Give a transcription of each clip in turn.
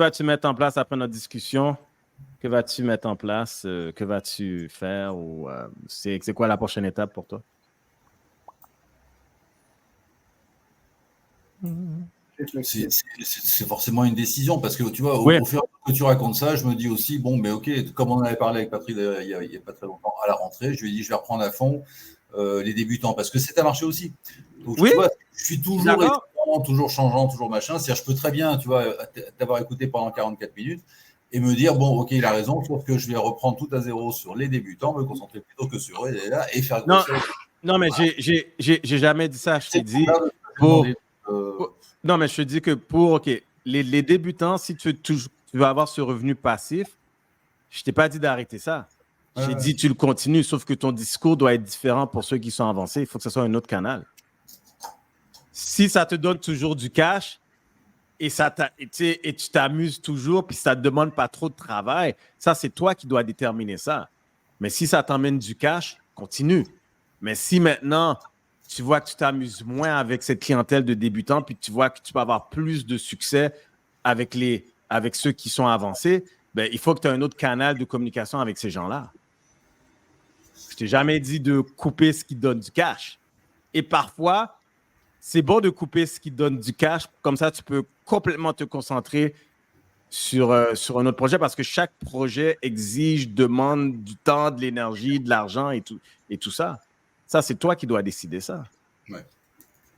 vas-tu mettre en place après notre discussion? Que vas-tu mettre en place? Que vas-tu faire? Ou c'est quoi la prochaine étape pour toi? C'est forcément une décision parce que tu vois, Oui. au fur et à mesure que tu racontes ça, je me dis aussi, bon, mais ok, comme on en avait parlé avec Patrick il y a pas très longtemps à la rentrée, je lui ai dit, je vais reprendre à fond les débutants parce que c'est un marché aussi. Donc, Oui, tu vois, je suis toujours d'accord. hésitant, toujours changeant, toujours machin. C'est-à-dire, je peux très bien, tu vois, t'avoir écouté pendant 44 minutes et me dire, bon, ok, il a raison, sauf que je vais reprendre tout à zéro sur les débutants, me concentrer plutôt que sur eux et faire Non, grossir. non, mais j'ai jamais dit ça. Je t'ai dit Demander, non, mais je te dis que pour OK, les débutants, si tu veux avoir ce revenu passif, je t'ai pas dit d'arrêter ça. J'ai dit tu le continues, sauf que ton discours doit être différent pour ceux qui sont avancés. Il faut que ce soit un autre canal. Si ça te donne toujours du cash et tu t'amuses toujours, puis ça ne te demande pas trop de travail, ça, c'est toi qui dois déterminer ça. Mais si ça t'emmène du cash, continue. Mais si maintenant, tu vois que tu t'amuses moins avec cette clientèle de débutants, puis tu vois que tu peux avoir plus de succès avec ceux qui sont avancés, ben, il faut que tu aies un autre canal de communication avec ces gens-là. Je t'ai jamais dit de couper ce qui donne du cash. Et parfois, c'est bon de couper ce qui donne du cash. Comme ça, tu peux complètement te concentrer sur un autre projet parce que chaque projet demande du temps, de l'énergie, de l'argent et tout ça. Ça, c'est toi qui dois décider ça. Ouais.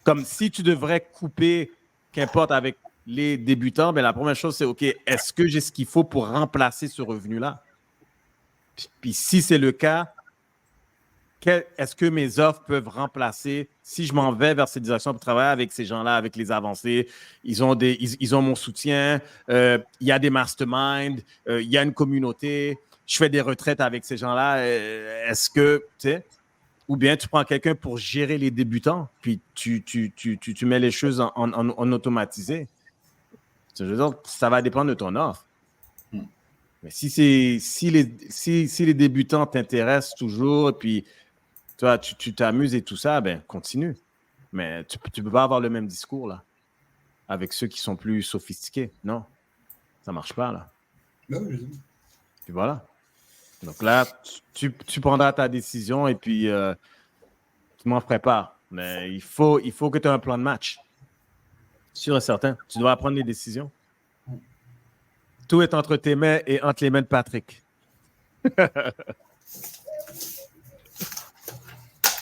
Comme si tu devrais couper, qu'importe avec les débutants, ben la première chose, c'est OK, est-ce que j'ai ce qu'il faut pour remplacer ce revenu-là? Puis si c'est le cas, est-ce que mes offres peuvent remplacer, si je m'en vais vers cette direction pour travailler avec ces gens-là, avec les avancés, ils ont mon soutien, il y a des masterminds, il y a une communauté, je fais des retraites avec ces gens-là, est-ce que, tu sais, ou bien tu prends quelqu'un pour gérer les débutants, puis tu mets les choses en automatisé. Je veux dire, ça va dépendre de ton offre. Mais si les débutants t'intéressent toujours, et puis toi, tu t'amuses et tout ça, ben continue. Mais tu ne peux pas avoir le même discours là avec ceux qui sont plus sophistiqués. Non, ça ne marche pas là. Puis voilà. Donc là, tu prendras ta décision et puis tu m'en prépares. Mais il faut que tu aies un plan de match. Sûr et certain. Tu dois prendre les décisions. Tout est entre tes mains et entre les mains de Patrick.